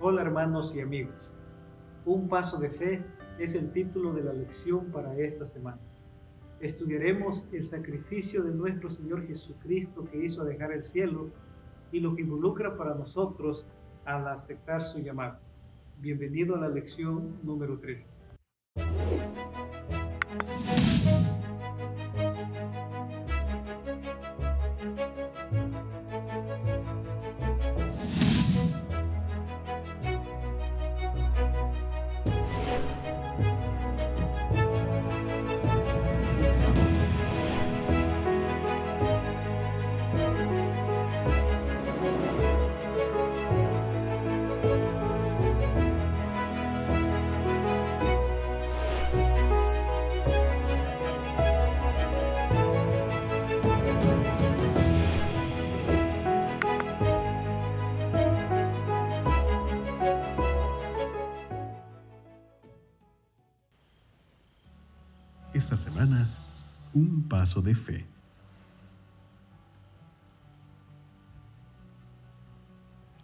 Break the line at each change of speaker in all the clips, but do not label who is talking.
Hola hermanos y amigos, Un Paso de Fe es el título de la lección para esta semana. Estudiaremos el sacrificio de nuestro Señor Jesucristo que hizo dejar el cielo y lo que involucra para nosotros al aceptar su llamado. Bienvenido a la lección número 3.
Esta semana, un paso de fe.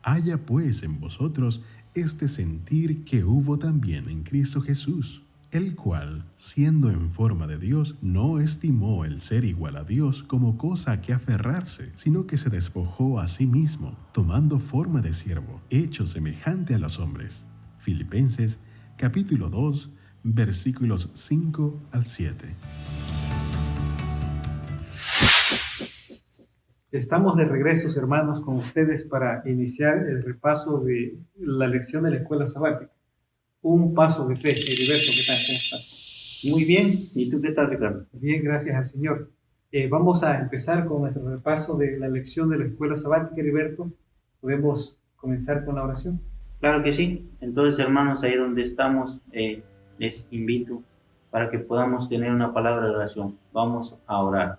Haya pues en vosotros este sentir que hubo también en Cristo Jesús, el cual, siendo en forma de Dios, no estimó el ser igual a Dios como cosa a que aferrarse, sino que se despojó a sí mismo, tomando forma de siervo, hecho semejante a los hombres. Filipenses, capítulo 2, versículos 5 al 7.
Estamos de regreso, hermanos, con ustedes para iniciar el repaso de la lección de la escuela sabática. Un paso de fe. Heriberto, ¿qué tal? ¿Cómo estás?
Muy bien. ¿Y tú qué tal, Ricardo?
Bien, gracias al Señor. Vamos a empezar con nuestro repaso de la lección de la escuela sabática, Heriberto. ¿Podemos comenzar con la oración?
Claro que sí. Entonces, hermanos, ahí donde estamos, les invito para que podamos tener una palabra de oración. Vamos a orar.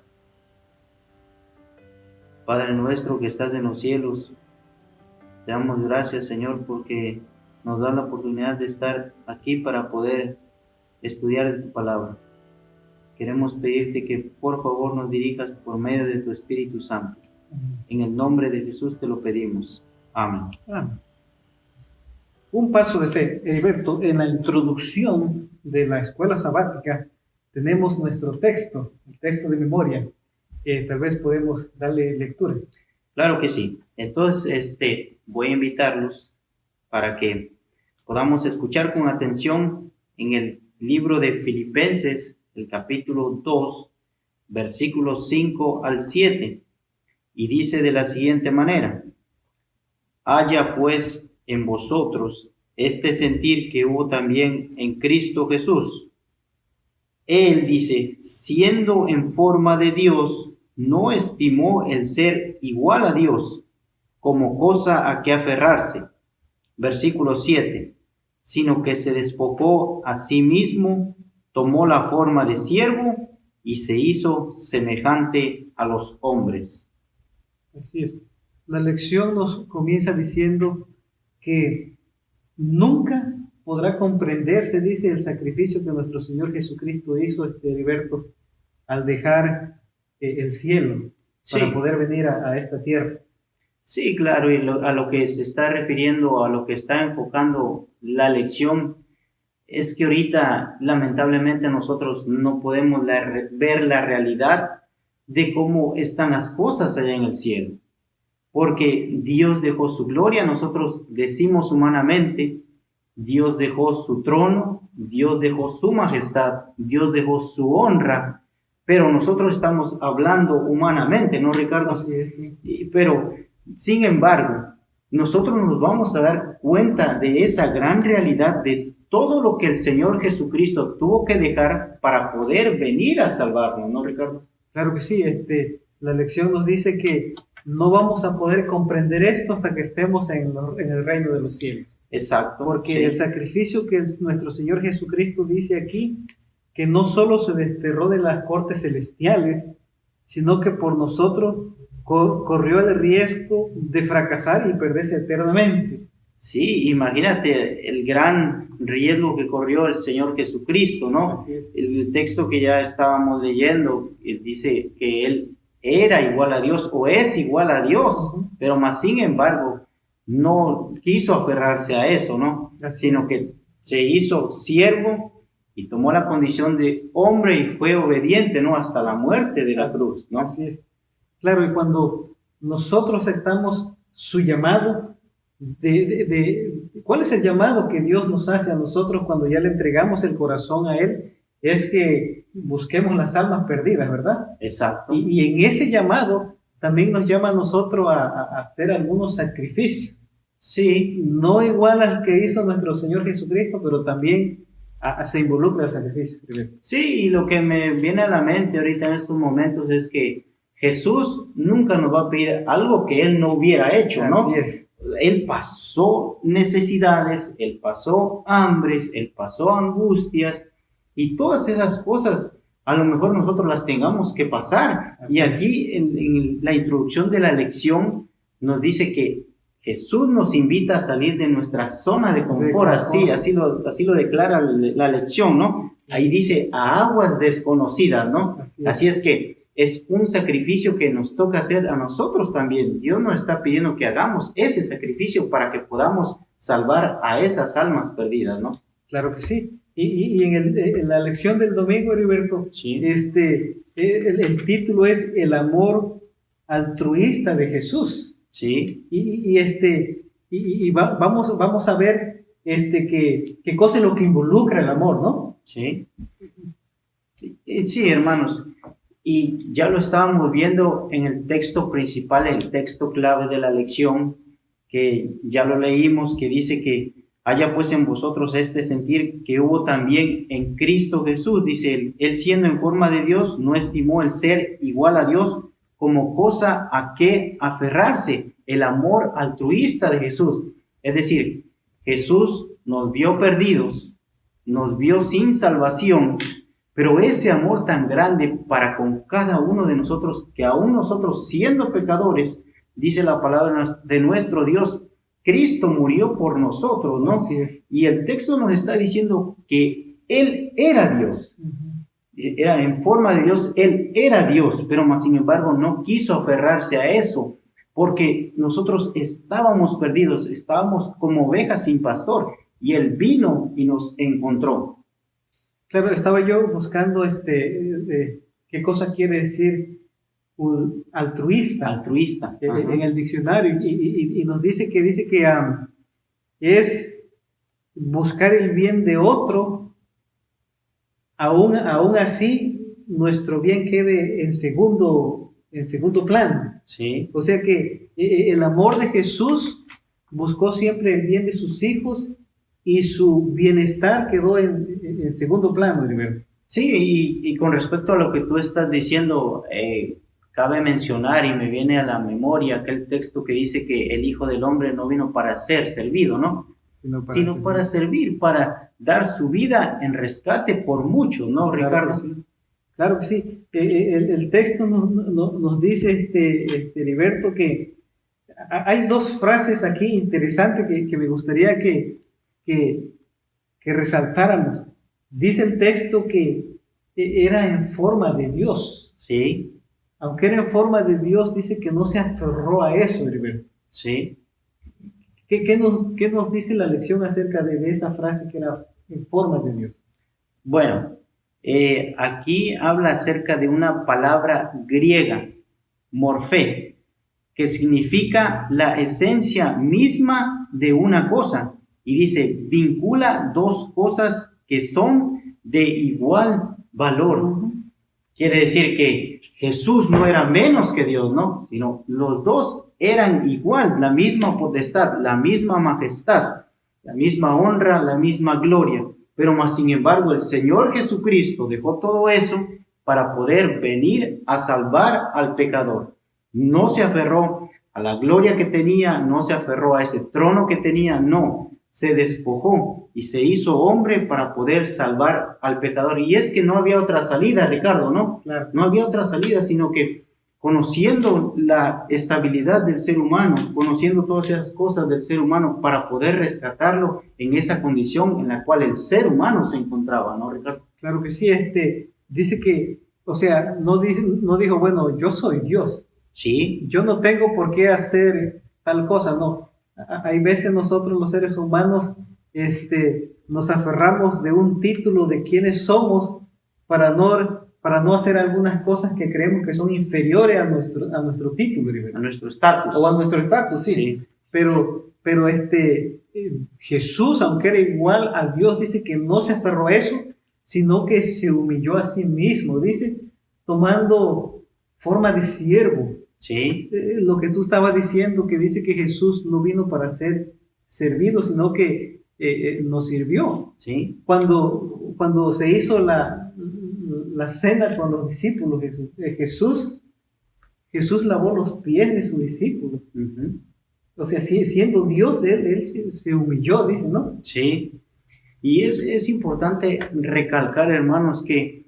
Padre nuestro que estás en los cielos, te damos gracias, Señor, porque nos da la oportunidad de estar aquí para poder estudiar tu palabra. Queremos pedirte que por favor nos dirijas por medio de tu Espíritu Santo. En el nombre de Jesús te lo pedimos. Amén.
Amén. Un paso de fe. Heriberto, en la introducción de la escuela sabática tenemos nuestro texto, el texto de memoria. Tal vez podemos darle lectura.
Claro que sí. Entonces, voy a invitarlos para que podamos escuchar con atención en el libro de Filipenses, el capítulo 2, versículos 5 al 7. Y dice de la siguiente manera: haya pues en vosotros este sentir que hubo también en Cristo Jesús. Él dice, siendo en forma de Dios, no estimó el ser igual a Dios como cosa a que aferrarse. Versículo 7. Sino que se despojó a sí mismo, tomó la forma de siervo y se hizo semejante a los hombres.
Así es. La lección nos comienza diciendo que nunca podrá comprenderse, dice, el sacrificio que nuestro Señor Jesucristo hizo, Heriberto, al dejar el cielo para poder venir a esta tierra.
Sí, claro, y a lo que se está refiriendo, a lo que está enfocando la lección, es que ahorita lamentablemente nosotros no podemos ver la realidad de cómo están las cosas allá en el cielo. Porque Dios dejó su gloria, nosotros decimos humanamente, Dios dejó su trono, Dios dejó su majestad, Dios dejó su honra, pero nosotros estamos hablando humanamente, ¿no, Ricardo?
Sí, sí.
Pero, sin embargo, nosotros nos vamos a dar cuenta de esa gran realidad de todo lo que el Señor Jesucristo tuvo que dejar para poder venir a salvarnos, ¿no, Ricardo?
Claro que sí. La lección nos dice que no vamos a poder comprender esto hasta que estemos en el reino de los cielos.
Exacto.
Porque
sí.
El sacrificio que nuestro Señor Jesucristo dice aquí, que no solo se desterró de las cortes celestiales, sino que por nosotros corrió el riesgo de fracasar y perderse eternamente.
Sí, imagínate el gran riesgo que corrió el Señor Jesucristo, ¿no?
Así es.
El texto que ya estábamos leyendo dice que Él era igual a Dios o es igual a Dios, pero más sin embargo, no quiso aferrarse a eso, ¿no? Sino que se hizo siervo y tomó la condición de hombre y fue obediente, ¿no? Hasta la muerte de la cruz, ¿no?
Así es. Claro, y cuando nosotros aceptamos su llamado, ¿cuál es el llamado que Dios nos hace a nosotros cuando ya le entregamos el corazón a Él? Es que busquemos las almas perdidas, ¿verdad?
Exacto.
Y en ese llamado también nos llama a nosotros a hacer algunos sacrificios. Sí, no igual al que hizo nuestro Señor Jesucristo, pero también se involucra el sacrificio.
Sí, y lo que me viene a la mente ahorita en estos momentos es que Jesús nunca nos va a pedir algo que Él no hubiera hecho, ¿no?
Así es.
Él pasó necesidades, Él pasó hambres, Él pasó angustias, y todas esas cosas a lo mejor nosotros las tengamos que pasar.
Así
y aquí en la introducción de la lección nos dice que Jesús nos invita a salir de nuestra zona de confort, así lo declara la lección, ¿no? Ahí dice, a aguas desconocidas, ¿no? Así es que es un sacrificio que nos toca hacer a nosotros también. Dios nos está pidiendo que hagamos ese sacrificio para que podamos salvar a esas almas perdidas, ¿no?
Claro que sí. Y en la lección del domingo, Heriberto,
sí.
El título es El amor altruista de Jesús.
Sí.
Vamos a ver qué cosa es lo que involucra el amor, ¿no?
Sí. Sí, hermanos. Y ya lo estábamos viendo en el texto principal, el texto clave de la lección, que ya lo leímos, que dice que haya pues en vosotros este sentir que hubo también en Cristo Jesús. Dice, él siendo en forma de Dios, no estimó el ser igual a Dios como cosa a que aferrarse, el amor altruista de Jesús. Es decir, Jesús nos vio perdidos, nos vio sin salvación, pero ese amor tan grande para con cada uno de nosotros, que aún nosotros siendo pecadores, dice la palabra de nuestro Dios, Cristo murió por nosotros, ¿no?
Así es.
Y el texto nos está diciendo que Él era Dios. Era en forma de Dios, Él era Dios, pero más sin embargo no quiso aferrarse a eso, porque nosotros estábamos perdidos, estábamos como ovejas sin pastor, y Él vino y nos encontró.
Claro, estaba yo buscando qué cosa quiere decir altruista.
Altruista.
En el diccionario, y nos dice que es buscar el bien de otro, aún así nuestro bien quede en segundo plano.
Sí.
O sea que el amor de Jesús buscó siempre el bien de sus hijos y su bienestar quedó en segundo plano, ¿verdad?
Sí, y con respecto a lo que tú estás diciendo, cabe mencionar y me viene a la memoria aquel texto que dice que el Hijo del Hombre no vino para ser servido, ¿no? Sino para servir, para dar su vida en rescate por muchos, ¿no, Ricardo?
Claro que sí. El texto nos dice, Heriberto, que hay dos frases aquí interesantes que me gustaría que resaltáramos. Dice el texto que era en forma de Dios.
Sí.
Aunque era en forma de Dios, dice que no se aferró a eso, Heriberto.
Sí.
¿Qué nos dice la lección acerca de esa frase que era en forma de Dios?
Bueno, aquí habla acerca de una palabra griega, morfé, que significa la esencia misma de una cosa. Y dice, vincula dos cosas que son de igual valor. Quiere decir que Jesús no era menos que Dios, ¿no? Sino los dos eran igual, la misma potestad, la misma majestad, la misma honra, la misma gloria. Pero más sin embargo el Señor Jesucristo dejó todo eso para poder venir a salvar al pecador. No se aferró a la gloria que tenía, no se aferró a ese trono que tenía, no. Se despojó y se hizo hombre para poder salvar al pecador. Y es que no había otra salida, Ricardo, ¿no?
Claro.
No había otra salida, sino que conociendo la estabilidad del ser humano, conociendo todas esas cosas del ser humano para poder rescatarlo en esa condición en la cual el ser humano se encontraba, ¿no, Ricardo?
Claro que sí, dice que, o sea, no dijo, bueno, yo soy Dios.
Sí.
Yo no tengo por qué hacer tal cosa, no. Hay veces nosotros los seres humanos nos aferramos de un título de quiénes somos para no hacer algunas cosas que creemos que son inferiores a nuestro título,
A nuestro estatus.
o a nuestro estatus, sí.
Sí.
Pero Jesús, aunque era igual a Dios, dice que no se aferró a eso, sino que se humilló a sí mismo, dice, tomando forma de siervo.
Sí.
Lo que tú estabas diciendo, que dice que Jesús no vino para ser servido, sino que nos sirvió.
Sí.
Cuando se hizo la cena con los discípulos, Jesús lavó los pies de sus discípulos.
Uh-huh.
O sea, siendo Dios, él se humilló, dice, ¿no?
Sí. Y es importante recalcar, hermanos, que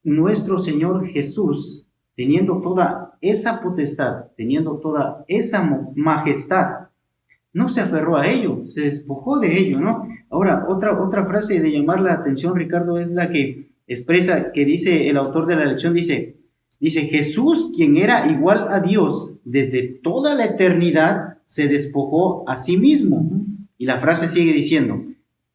nuestro Señor Jesús, teniendo toda esa potestad, teniendo toda esa majestad, no se aferró a ello, se despojó de ello, ¿no? Ahora, otra frase de llamar la atención, Ricardo, es la que expresa, que dice el autor de la lección, dice Jesús, quien era igual a Dios desde toda la eternidad, se despojó a sí mismo. Y la frase sigue diciendo,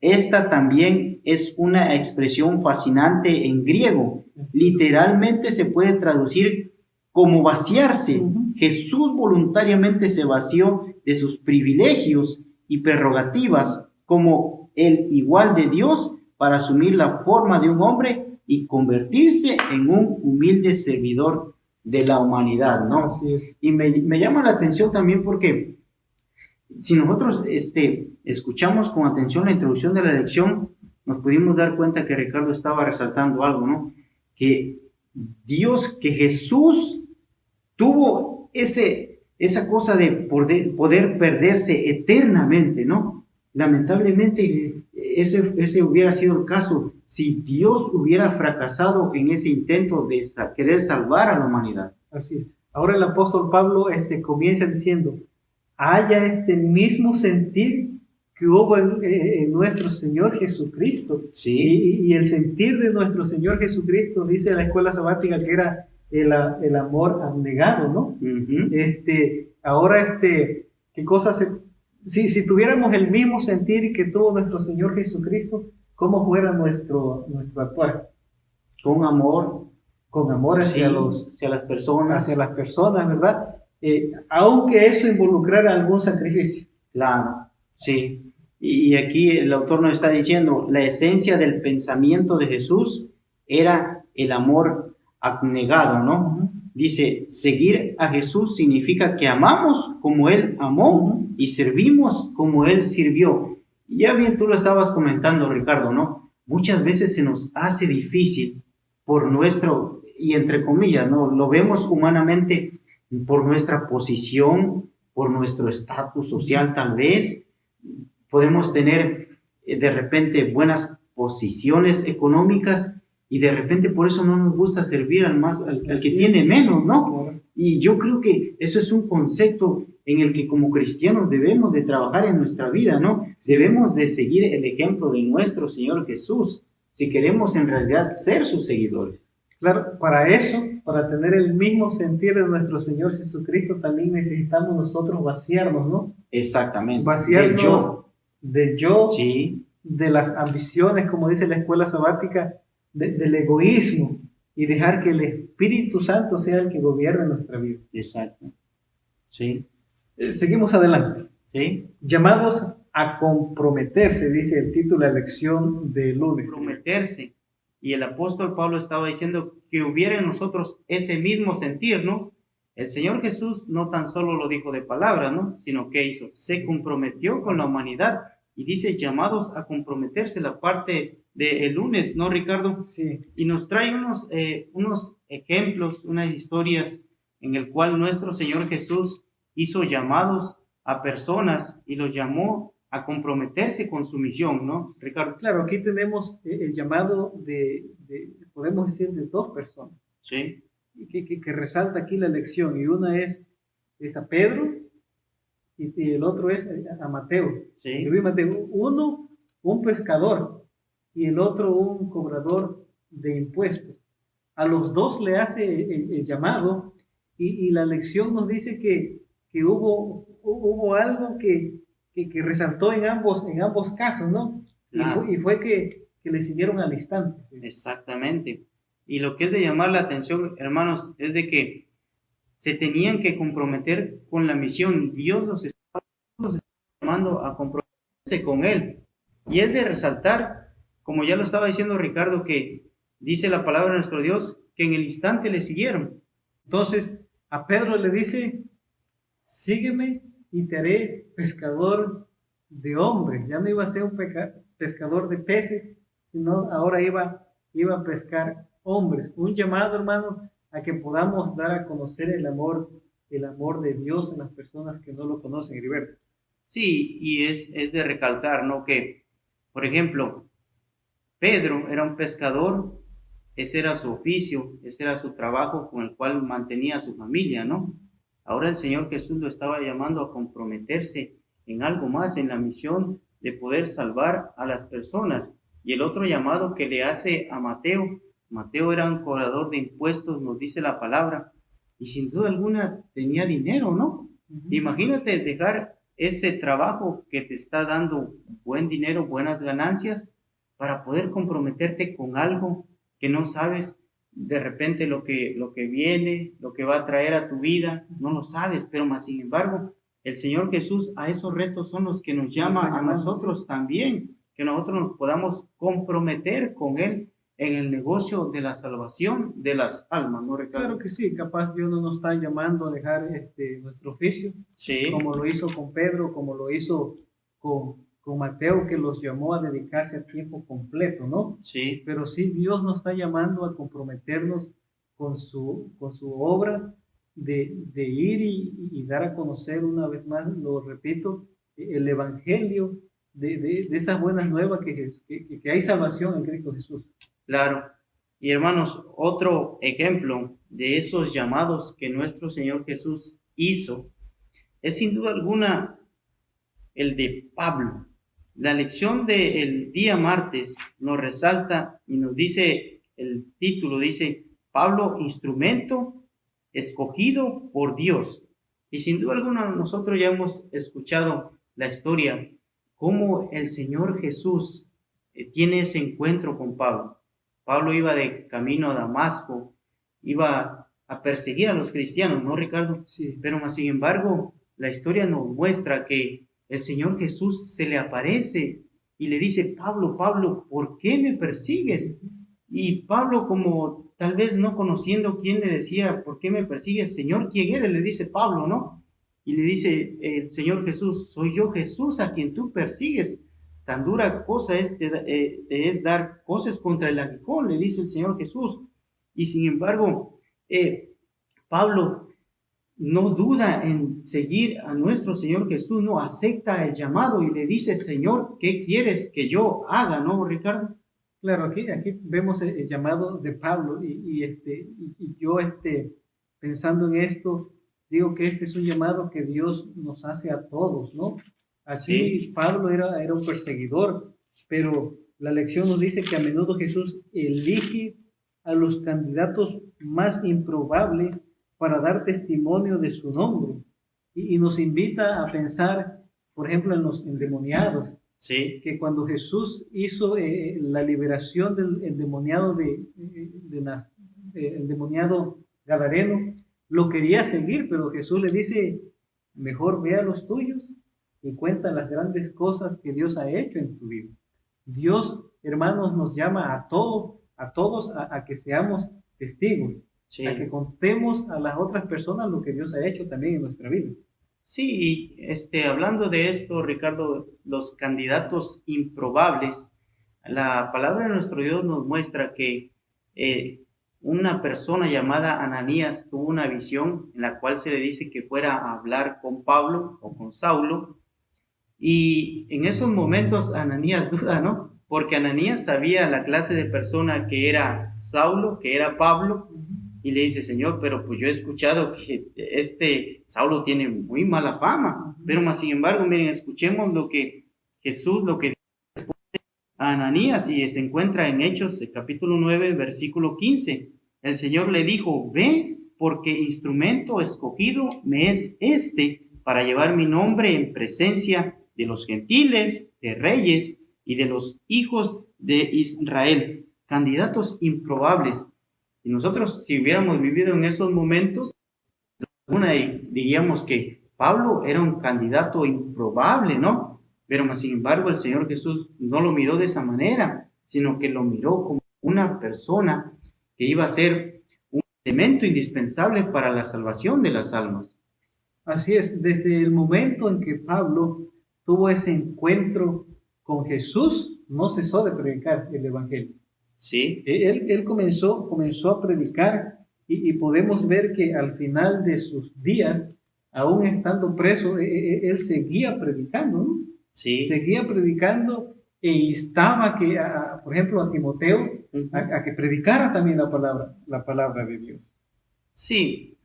esta también es una expresión fascinante en griego. Literalmente se puede traducir como vaciarse. Uh-huh. Jesús voluntariamente se vació de sus privilegios y prerrogativas como el igual de Dios para asumir la forma de un hombre y convertirse en un humilde servidor de la humanidad, ¿no?
Así es.
Y me llama la atención también porque si nosotros escuchamos con atención la introducción de la lección, nos pudimos dar cuenta que Ricardo estaba resaltando algo, ¿no? Que Jesús tuvo esa cosa de poder perderse eternamente, ¿no? Lamentablemente, sí. ese hubiera sido el caso si Dios hubiera fracasado en ese intento de querer salvar a la humanidad.
Así es. Ahora el apóstol Pablo comienza diciendo, haya este mismo sentir que hubo en nuestro Señor Jesucristo.
Sí.
Y el sentir de nuestro Señor Jesucristo, dice la escuela sabática, que era el amor abnegado, ¿no?
Uh-huh.
Ahora, ¿qué cosa si tuviéramos el mismo sentir que tuvo nuestro Señor Jesucristo, ¿cómo fuera nuestro actuar?
Con amor
hacia
las personas.
Hacia las personas, ¿verdad? Aunque eso involucrara algún sacrificio.
Claro, sí. Y aquí el autor nos está diciendo, la esencia del pensamiento de Jesús era el amor abnegado, ¿no? Uh-huh. Dice, seguir a Jesús significa que amamos como Él amó, uh-huh, y servimos como Él sirvió. Ya bien tú lo estabas comentando, Ricardo, ¿no? Muchas veces se nos hace difícil por nuestro, y entre comillas, ¿no? Lo vemos humanamente por nuestra posición, por nuestro estatus social tal vez. Podemos tener de repente buenas posiciones económicas y de repente por eso no nos gusta servir al que tiene menos, ¿no?
Claro.
Y yo creo que eso es un concepto en el que como cristianos debemos de trabajar en nuestra vida, ¿no? Debemos de seguir el ejemplo de nuestro Señor Jesús si queremos en realidad ser sus seguidores.
Claro, para eso, para tener el mismo sentir de nuestro Señor Jesucristo, también necesitamos nosotros vaciarnos, ¿no?
Exactamente.
Vaciarnos del yo,
sí,
de las ambiciones, como dice la escuela sabática, del egoísmo, y dejar que el Espíritu Santo sea el que gobierne nuestra vida.
Exacto. Sí.
Seguimos adelante.
Sí.
Llamados a comprometerse, dice el título de la lección de lunes.
Comprometerse. Y el apóstol Pablo estaba diciendo que hubiera en nosotros ese mismo sentir, ¿no? El Señor Jesús no tan solo lo dijo de palabra, ¿no? Sino que hizo, se comprometió con la humanidad. Y dice, llamados a comprometerse, la parte del lunes, ¿no, Ricardo?
Sí.
Y nos trae unos ejemplos, unas historias en el cual nuestro Señor Jesús hizo llamados a personas y los llamó a comprometerse con su misión, ¿no, Ricardo?
Claro, aquí tenemos el llamado podemos decir, de dos personas.
Sí.
Que resalta aquí la lección, y una es a Pedro y el otro es a Mateo.
Sí.
Mateo, uno un pescador y el otro un cobrador de impuestos. A los dos le hace el llamado, y la lección nos dice que hubo algo que que resaltó en ambos casos, ¿no?
Claro.
Y fue que le siguieron al instante.
Exactamente. Y lo que es de llamar la atención, hermanos, es de que se tenían que comprometer con la misión. Dios los estaba llamando a comprometerse con Él. Y es de resaltar, como ya lo estaba diciendo Ricardo, que dice la palabra de nuestro Dios, que en el instante le siguieron.
Entonces, a Pedro le dice, sígueme y te haré pescador de hombres. Ya no iba a ser un pescador de peces, sino ahora iba a pescar hombres. Un llamado, hermano, a que podamos dar a conocer el amor de Dios en las personas que no lo conocen, Heriberto.
Sí, y es de recalcar, ¿no? Que, por ejemplo, Pedro era un pescador, ese era su oficio, ese era su trabajo con el cual mantenía a su familia, ¿no? Ahora el Señor Jesús lo estaba llamando a comprometerse en algo más, en la misión de poder salvar a las personas. Y el otro llamado que le hace a Mateo era un cobrador de impuestos, nos dice la palabra, y sin duda alguna tenía dinero, ¿no? Imagínate dejar ese trabajo que te está dando buen dinero, buenas ganancias, para poder comprometerte con algo que no sabes de repente lo que viene, lo que va a traer a tu vida, no lo sabes, pero más sin embargo, el Señor Jesús a esos retos son los que nos llama a nosotros también, que nosotros nos podamos comprometer con Él en el negocio de la salvación de las almas, ¿no, Ricardo?
Claro que sí, capaz Dios no nos está llamando a dejar nuestro oficio,
sí,
como lo hizo con Pedro, como lo hizo con Mateo, que los llamó a dedicarse a tiempo completo, ¿no?
Sí.
Pero sí, Dios nos está llamando a comprometernos con su obra de ir y dar a conocer una vez más, lo repito, el evangelio de esas buenas nuevas que hay salvación en Cristo Jesús.
Claro. Y hermanos, otro ejemplo de esos llamados que nuestro Señor Jesús hizo es sin duda alguna el de Pablo. La lección del día martes nos resalta y nos dice, el título dice, Pablo, instrumento escogido por Dios. Y sin duda alguna nosotros ya hemos escuchado la historia, cómo el Señor Jesús tiene ese encuentro con Pablo. Pablo iba de camino a Damasco, iba a perseguir a los cristianos, ¿no, Ricardo?
Sí.
Pero más sin embargo, la historia nos muestra que el Señor Jesús se le aparece y le dice, Pablo, Pablo, ¿por qué me persigues? Y Pablo, como tal vez no conociendo quién le decía, ¿por qué me persigues? Señor, ¿quién eres? Le dice Pablo, ¿no? Y le dice el Señor Jesús, soy yo Jesús a quien tú persigues. Tan dura cosa es dar cosas contra el aguijón, le dice el Señor Jesús. Y sin embargo, Pablo no duda en seguir a nuestro Señor Jesús, no acepta el llamado y le dice, Señor, ¿qué quieres que yo haga? ¿No, Ricardo?
Claro, aquí vemos el llamado de Pablo y yo pensando en esto, digo que este es un llamado que Dios nos hace a todos, ¿no? Aquí sí. Pablo era un perseguidor, pero la lección nos dice que a menudo Jesús elige a los candidatos más improbables para dar testimonio de su nombre y nos invita a pensar, por ejemplo, en los endemoniados.
Sí.
Que cuando Jesús hizo la liberación del endemoniado endemoniado gadareno, lo quería seguir, pero Jesús le dice, mejor ve a los tuyos y cuenta las grandes cosas que Dios ha hecho en tu vida. Dios, hermanos, nos llama a todos a que seamos testigos, sí. A que contemos a las otras personas lo que Dios ha hecho también en nuestra vida.
Sí, y hablando de esto, Ricardo, los candidatos improbables, la palabra de nuestro Dios nos muestra que una persona llamada Ananías tuvo una visión en la cual se le dice que fuera a hablar con Pablo o con Saulo, y en esos momentos Ananías duda, ¿no? Porque Ananías sabía la clase de persona que era Saulo, que era Pablo, y le dice, Señor, pero pues yo he escuchado que Saulo tiene muy mala fama, pero más sin embargo, miren, escuchemos lo que Jesús, lo que responde a Ananías, y se encuentra en Hechos, capítulo 9, versículo 15. El Señor le dijo, ve, porque instrumento escogido me es para llevar mi nombre en presencia de los gentiles, de reyes y de los hijos de Israel, candidatos improbables. Y nosotros, si hubiéramos vivido en esos momentos, diríamos que Pablo era un candidato improbable, ¿no? Pero más sin embargo el Señor Jesús no lo miró de esa manera, sino que lo miró como una persona que iba a ser un elemento indispensable para la salvación de las almas.
Así es, desde el momento en que Pablo tuvo ese encuentro con Jesús, no cesó de predicar el Evangelio.
Sí.
Él comenzó a predicar y podemos ver que al final de sus días, aún estando preso, él seguía predicando, ¿no?
Sí.
Seguía predicando e instaba que, por ejemplo, a Timoteo a que predicara también la palabra de Dios.
Sí.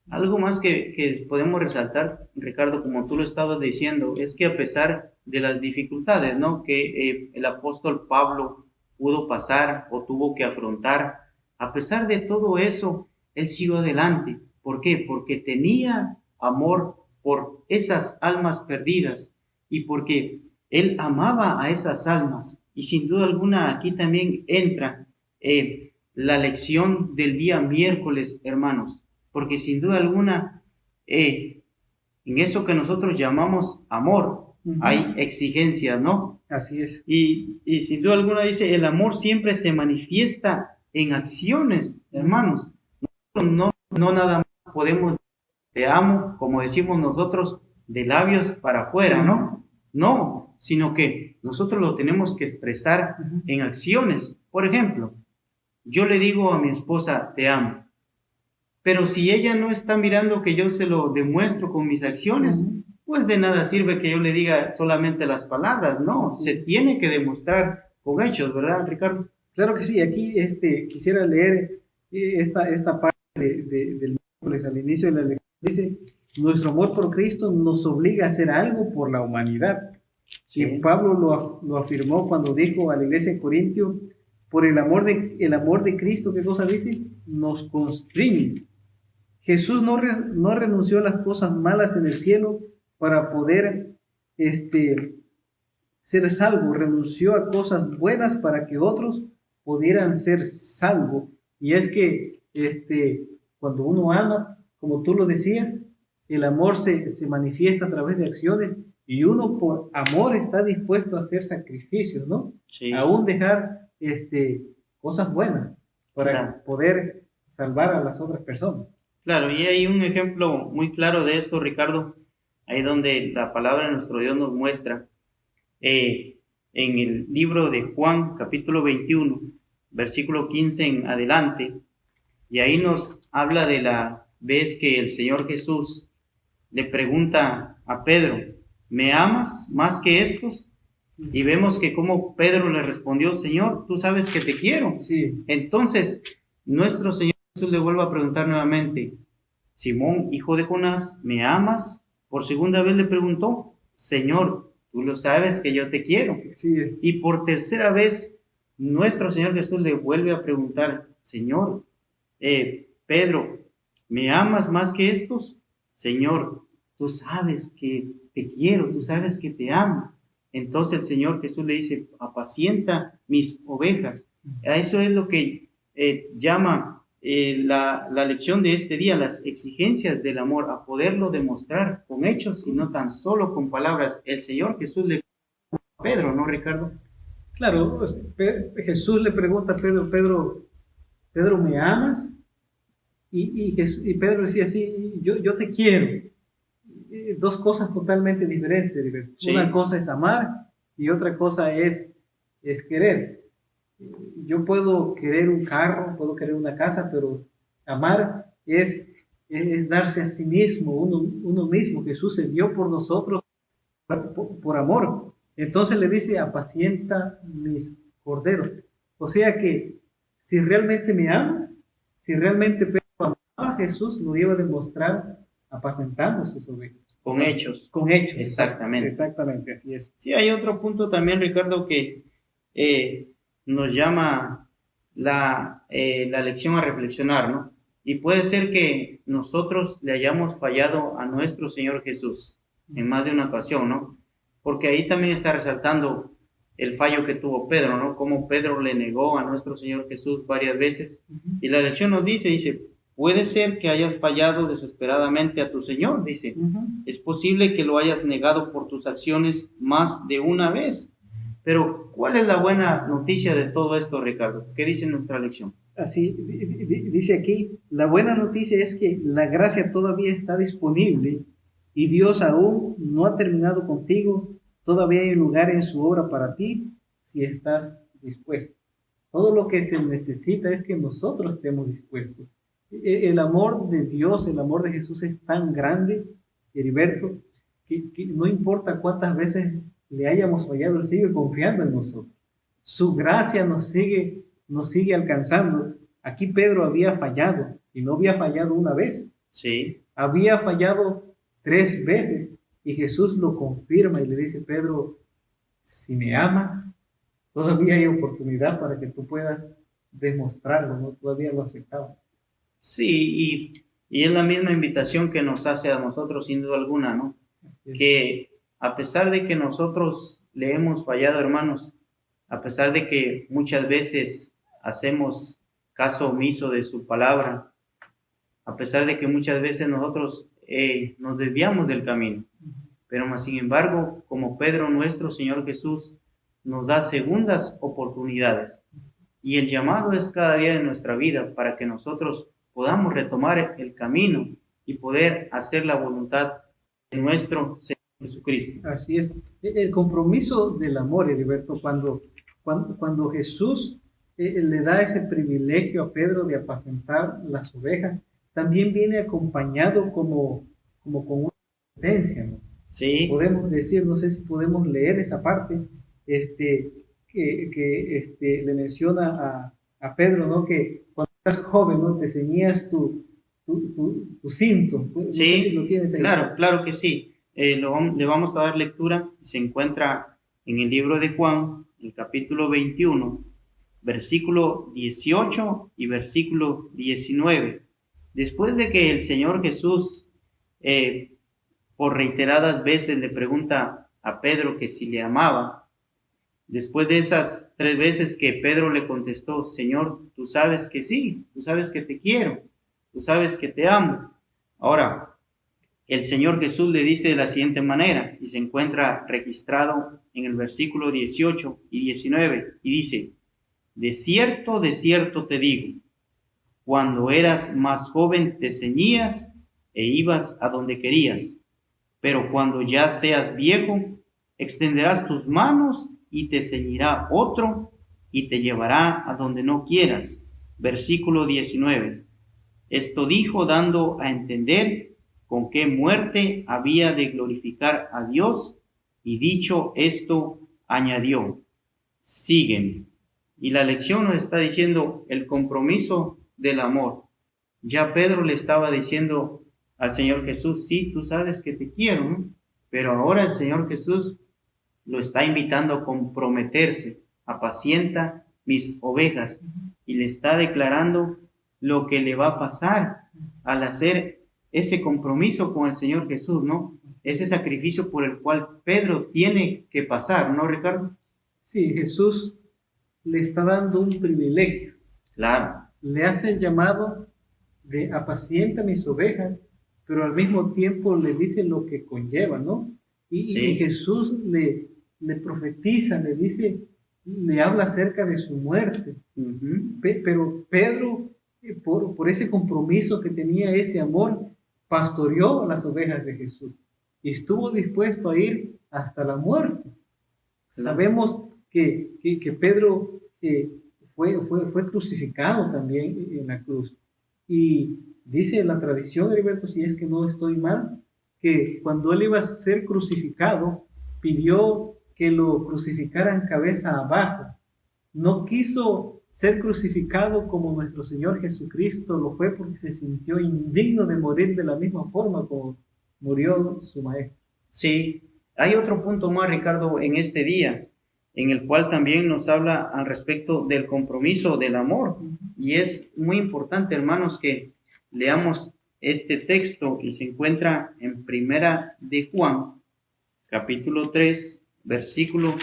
Algo más que podemos resaltar, Ricardo, como tú lo estabas diciendo, es que a pesar de las dificultades, ¿no?, que el apóstol Pablo pudo pasar o tuvo que afrontar, a pesar de todo eso, él siguió adelante. ¿Por qué? Porque tenía amor por esas almas perdidas y porque él amaba a esas almas. Y sin duda alguna aquí también entra la lección del día miércoles, hermanos, porque sin duda alguna en eso que nosotros llamamos amor hay exigencias, ¿no?
Así es.
Y sin duda alguna dice, el amor siempre se manifiesta en acciones, hermanos. Nosotros no nada más podemos, te amo, como decimos nosotros, de labios para afuera, ¿no? No, sino que nosotros lo tenemos que expresar en acciones. Por ejemplo, yo le digo a mi esposa, te amo. Pero si ella no está mirando que yo se lo demuestro con mis acciones, pues de nada sirve que yo le diga solamente las palabras, no, se tiene que demostrar con hechos, ¿verdad, Ricardo?
Claro que sí, aquí quisiera leer esta parte del miércoles al inicio de la lección. Dice, nuestro amor por Cristo nos obliga a hacer algo por la humanidad. Sí. Y Pablo lo afirmó cuando dijo a la iglesia de Corintio, por el amor de Cristo, ¿qué cosa dice? Nos constriñe. Jesús no renunció a las cosas malas en el cielo para poder ser salvo, renunció a cosas buenas para que otros pudieran ser salvos. Y es que cuando uno ama, como tú lo decías, el amor se manifiesta a través de acciones y uno por amor está dispuesto a hacer sacrificios, ¿no? Sí. Aún dejar cosas buenas para poder salvar a las otras personas.
Claro, y hay un ejemplo muy claro de esto, Ricardo, ahí donde la palabra de nuestro Dios nos muestra, en el libro de Juan, capítulo 21, versículo 15 en adelante, y ahí nos habla de la vez que el Señor Jesús le pregunta a Pedro, ¿me amas más que estos? Y vemos que como Pedro le respondió, Señor, tú sabes que te quiero.
Sí.
Entonces, nuestro Señor Jesús le vuelve a preguntar nuevamente, Simón, hijo de Jonás, ¿me amas? Por segunda vez le preguntó, Señor, tú lo sabes que yo te quiero.
Sí, es.
Y por tercera vez, nuestro Señor Jesús le vuelve a preguntar, Señor, Pedro, ¿me amas más que estos? Señor, tú sabes que te quiero, tú sabes que te amo. Entonces el Señor Jesús le dice, apacienta mis ovejas. Eso es lo que llama la lección de este día, las exigencias del amor, a poderlo demostrar con hechos y no tan solo con palabras. El Señor Jesús le pregunta a Pedro, ¿no, Ricardo?
Claro, Jesús le pregunta a Pedro, ¿me amas? Y Pedro decía, sí, yo te quiero. Dos cosas totalmente diferentes. Sí. Una cosa es amar y otra cosa es querer. Yo puedo querer un carro, puedo querer una casa, pero amar es darse a sí mismo, uno mismo. Jesús se dio por nosotros por amor. Entonces le dice, apacienta mis corderos. O sea que si realmente me amas, si realmente Pedro amaba a Jesús, lo iba a demostrar apacentando sus ovejas.
Con hechos.
Con hechos.
Exactamente.
Exactamente, así es.
Sí, hay otro punto también, Ricardo, que nos llama la lección a reflexionar, ¿no? Y puede ser que nosotros le hayamos fallado a nuestro Señor Jesús en más de una ocasión, ¿no? porque ahí también está resaltando el fallo que tuvo Pedro, ¿no? Cómo Pedro le negó a nuestro Señor Jesús varias veces. Y la lección nos dice, puede ser que hayas fallado desesperadamente a tu Señor, dice. Es posible que lo hayas negado por tus acciones más de una vez. Pero, ¿cuál es la buena noticia de todo esto, Ricardo? ¿Qué dice nuestra lección?
Así dice aquí, la buena noticia es que la gracia todavía está disponible y Dios aún no ha terminado contigo. Todavía hay lugar en su obra para ti si estás dispuesto. Todo lo que se necesita es que nosotros estemos dispuestos. El amor de Dios, el amor de Jesús es tan grande, Heriberto, que no importa cuántas veces le hayamos fallado, Él sigue confiando en nosotros. Su gracia nos sigue alcanzando. Aquí Pedro había fallado, y no había fallado una vez.
Sí.
Había fallado 3 veces, y Jesús lo confirma y le dice, Pedro, si me amas, todavía hay oportunidad para que tú puedas demostrarlo, ¿no? Todavía lo aceptaba.
Sí, y es la misma invitación que nos hace a nosotros, sin duda alguna, ¿no? Que a pesar de que nosotros le hemos fallado, hermanos, a pesar de que muchas veces hacemos caso omiso de su palabra, a pesar de que muchas veces nosotros nos desviamos del camino, pero más sin embargo, como Pedro, nuestro Señor Jesús nos da segundas oportunidades, y el llamado es cada día de nuestra vida para que nosotros podamos retomar el camino y poder hacer la voluntad de nuestro Señor Jesucristo.
Así es. El compromiso del amor, Heriberto, cuando Jesús le da ese privilegio a Pedro de apacentar las ovejas, también viene acompañado como con una sentencia, ¿no?
Sí.
Podemos decir, no sé si podemos leer esa parte, que le menciona a Pedro, ¿no? Que cuando eras joven, ¿no? Te ceñías tu cinto. No
Sí,
sé si lo tienes ahí.
claro que sí. Le vamos a dar lectura. Se encuentra en el libro de Juan, el capítulo 21, versículo 18 y versículo 19. Después de que el Señor Jesús por reiteradas veces le pregunta a Pedro que si le amaba, después de esas 3 veces que Pedro le contestó, Señor, tú sabes que sí, tú sabes que te quiero, tú sabes que te amo. Ahora, el Señor Jesús le dice de la siguiente manera, y se encuentra registrado en el versículo 18 y 19, y dice, de cierto te digo, cuando eras más joven te ceñías e ibas a donde querías, pero cuando ya seas viejo, extenderás tus manos y te ceñirá otro y te llevará a donde no quieras. Versículo 19. Esto dijo dando a entender con qué muerte había de glorificar a Dios, y dicho esto, añadió, sígueme. Y la lección nos está diciendo el compromiso del amor. Ya Pedro le estaba diciendo al Señor Jesús, sí, tú sabes que te quiero, ¿no? Pero ahora el Señor Jesús lo está invitando a comprometerse, apacienta mis ovejas, y le está declarando lo que le va a pasar al hacer ese compromiso con el Señor Jesús, ¿no? Ese sacrificio por el cual Pedro tiene que pasar, ¿no, Ricardo?
Sí, Jesús le está dando un privilegio.
Claro.
Le hace el llamado de apacienta mis ovejas, pero al mismo tiempo le dice lo que conlleva, ¿no? Y Jesús le profetiza, le dice, le habla acerca de su muerte. Pero Pedro, por ese compromiso que tenía, ese amor, pastoreó a las ovejas de Jesús y estuvo dispuesto a ir hasta la muerte. Sabemos que Pedro fue crucificado también en la cruz. Y dice la tradición, Heriberto, si es que no estoy mal, que cuando él iba a ser crucificado, pidió que lo crucificaran cabeza abajo. No quiso ser crucificado como nuestro Señor Jesucristo lo fue, porque se sintió indigno de morir de la misma forma como murió su maestro.
Sí, hay otro punto más, Ricardo, en este día, en el cual también nos habla al respecto del compromiso del amor. Y es muy importante, hermanos, que leamos este texto, y se encuentra en Primera de Juan, capítulo 3, versículo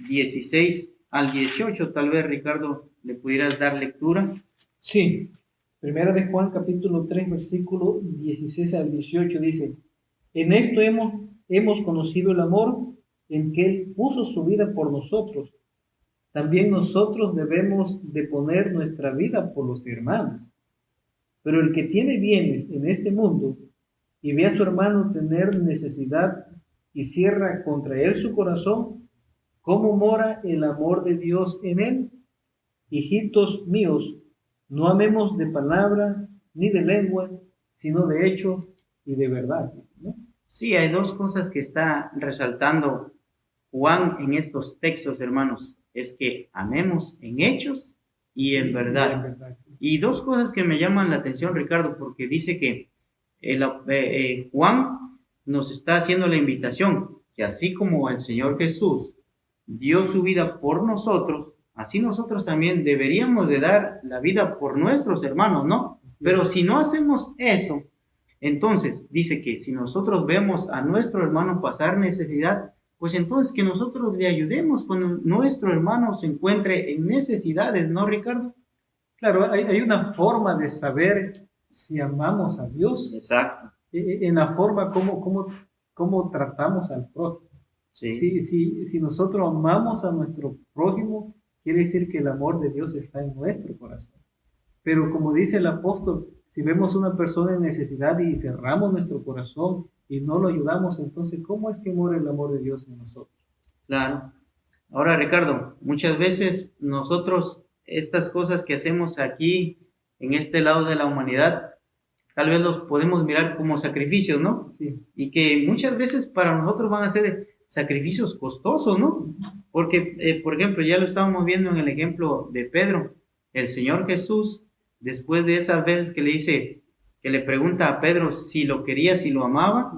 16 al 18. Tal vez, Ricardo, le pudieras dar lectura.
Sí, Primera de Juan capítulo 3 versículo 16 al 18 dice: en esto hemos conocido el amor, en que Él puso su vida por nosotros. También nosotros debemos de poner nuestra vida por los hermanos. Pero el que tiene bienes en este mundo y ve a su hermano tener necesidad y cierra contra él su corazón, ¿cómo mora el amor de Dios en él? Hijitos míos, no amemos de palabra ni de lengua, sino de hecho y de verdad, ¿no?
Sí, hay dos cosas que está resaltando Juan en estos textos, hermanos. Es que amemos en hechos y en verdad. Y dos cosas que me llaman la atención, Ricardo, porque dice que Juan nos está haciendo la invitación, que así como el Señor Jesús dio su vida por nosotros, así nosotros también deberíamos de dar la vida por nuestros hermanos, ¿no? Pero si no hacemos eso, entonces dice que si nosotros vemos a nuestro hermano pasar necesidad, pues entonces que nosotros le ayudemos cuando nuestro hermano se encuentre en necesidades, ¿no, Ricardo?
Claro, hay una forma de saber si amamos a Dios.
Exacto.
En la forma como tratamos al prójimo.
Sí.
Si nosotros amamos a nuestro prójimo, quiere decir que el amor de Dios está en nuestro corazón. Pero como dice el apóstol, si vemos una persona en necesidad y cerramos nuestro corazón y no lo ayudamos, entonces, ¿cómo es que mora el amor de Dios en nosotros?
Claro. Ahora, Ricardo, muchas veces nosotros, estas cosas que hacemos aquí, en este lado de la humanidad, tal vez los podemos mirar como sacrificios, ¿no?
Sí.
Y que muchas veces para nosotros van a ser sacrificios costosos, ¿no? Porque, por ejemplo, ya lo estábamos viendo en el ejemplo de Pedro. El Señor Jesús, después de esas veces que le dice, que le pregunta a Pedro si lo quería, si lo amaba,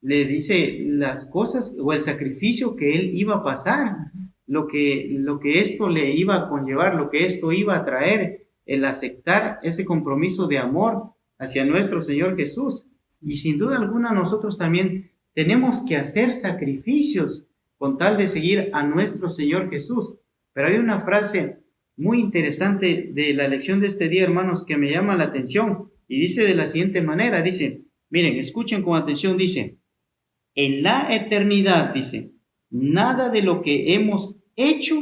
le dice las cosas o el sacrificio que él iba a pasar, lo que esto le iba a conllevar, lo que esto iba a traer, el aceptar ese compromiso de amor hacia nuestro Señor Jesús. Y sin duda alguna nosotros también tenemos que hacer sacrificios con tal de seguir a nuestro Señor Jesús. Pero hay una frase muy interesante de la lección de este día, hermanos, que me llama la atención y dice de la siguiente manera, dice, miren, escuchen con atención, dice, en la eternidad, dice, nada de lo que hemos hecho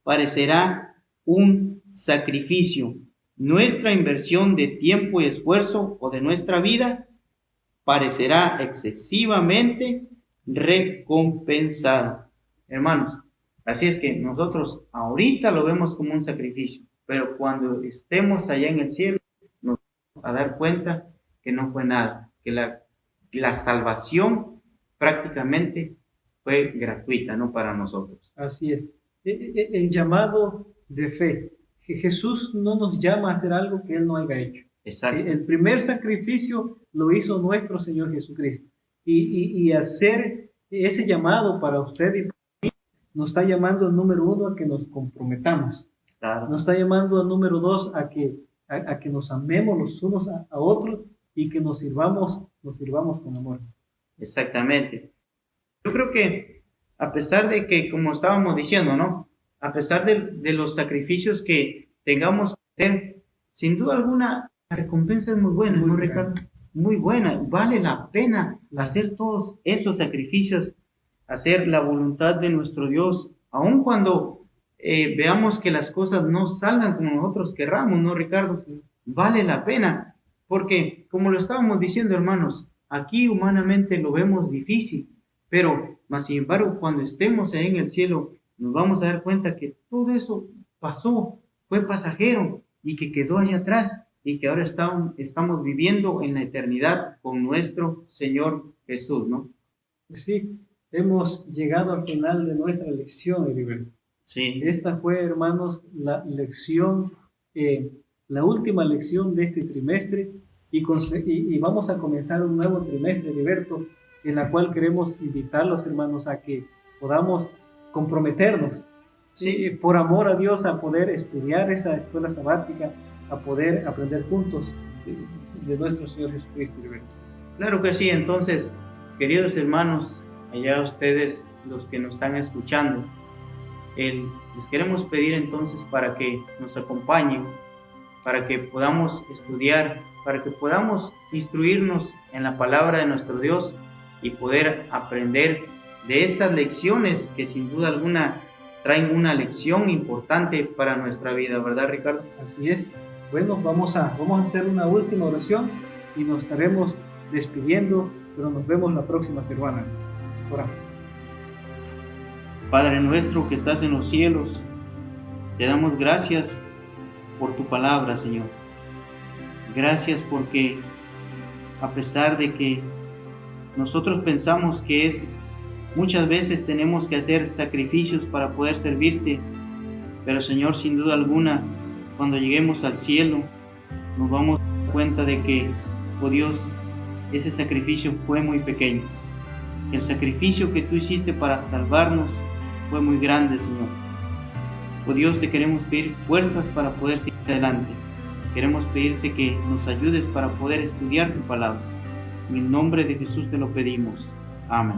parecerá un sacrificio. Nuestra inversión de tiempo y esfuerzo o de nuestra vida parecerá excesivamente recompensada. Hermanos, así es que nosotros ahorita lo vemos como un sacrificio, pero cuando estemos allá en el cielo nos vamos a dar cuenta que no fue nada, que la salvación prácticamente fue gratuita, ¿no? Para nosotros.
Así es. El llamado de fe. Jesús no nos llama a hacer algo que Él no haya hecho.
Exacto.
El primer sacrificio lo hizo nuestro Señor Jesucristo. Y hacer ese llamado para usted y para mí, nos está llamando, número uno, a que nos comprometamos.
Claro.
Nos está llamando, número dos, a que nos amemos los unos a otros y que nos sirvamos con amor.
Exactamente. Yo creo que a pesar de que, como estábamos diciendo, ¿no? A pesar de los sacrificios que tengamos que hacer, sin duda alguna, la recompensa es muy buena, ¿no, Ricardo? Muy buena. Vale la pena hacer todos esos sacrificios, hacer la voluntad de nuestro Dios, aun cuando veamos que las cosas no salgan como nosotros querramos, ¿no, Ricardo? Sí. Vale la pena, porque como lo estábamos diciendo, hermanos, aquí humanamente lo vemos difícil, pero más sin embargo, cuando estemos ahí en el cielo, nos vamos a dar cuenta que todo eso pasó, fue pasajero y que quedó allá atrás y que ahora estamos viviendo en la eternidad con nuestro Señor Jesús, ¿no?
Sí, hemos llegado al final de nuestra lección, Heriberto.
Sí.
Esta fue, hermanos, la lección, la última lección de este trimestre y vamos a comenzar un nuevo trimestre, Heriberto, en la cual queremos invitarlos, hermanos, a que podamos comprometernos,
sí,
por amor a Dios, a poder estudiar esa escuela sabática, a poder aprender juntos de nuestro Señor Jesucristo.
Claro que sí. Entonces, queridos hermanos, allá a ustedes, los que nos están escuchando. Les queremos pedir entonces para que nos acompañen, para que podamos estudiar, para que podamos instruirnos en la palabra de nuestro Dios y poder aprender de estas lecciones que sin duda alguna traen una lección importante para nuestra vida, ¿verdad, Ricardo?
Así es. Bueno, vamos a hacer una última oración y nos estaremos despidiendo, pero nos vemos la próxima semana. Oramos.
Padre nuestro que estás en los cielos, te damos gracias por tu palabra, Señor. Gracias porque a pesar de que nosotros pensamos que muchas veces tenemos que hacer sacrificios para poder servirte, pero Señor, sin duda alguna, cuando lleguemos al cielo, nos vamos a dar cuenta de que, oh Dios, ese sacrificio fue muy pequeño. El sacrificio que tú hiciste para salvarnos fue muy grande, Señor. Oh Dios, te queremos pedir fuerzas para poder seguir adelante. Queremos pedirte que nos ayudes para poder estudiar tu palabra. En el nombre de Jesús te lo pedimos. Amén.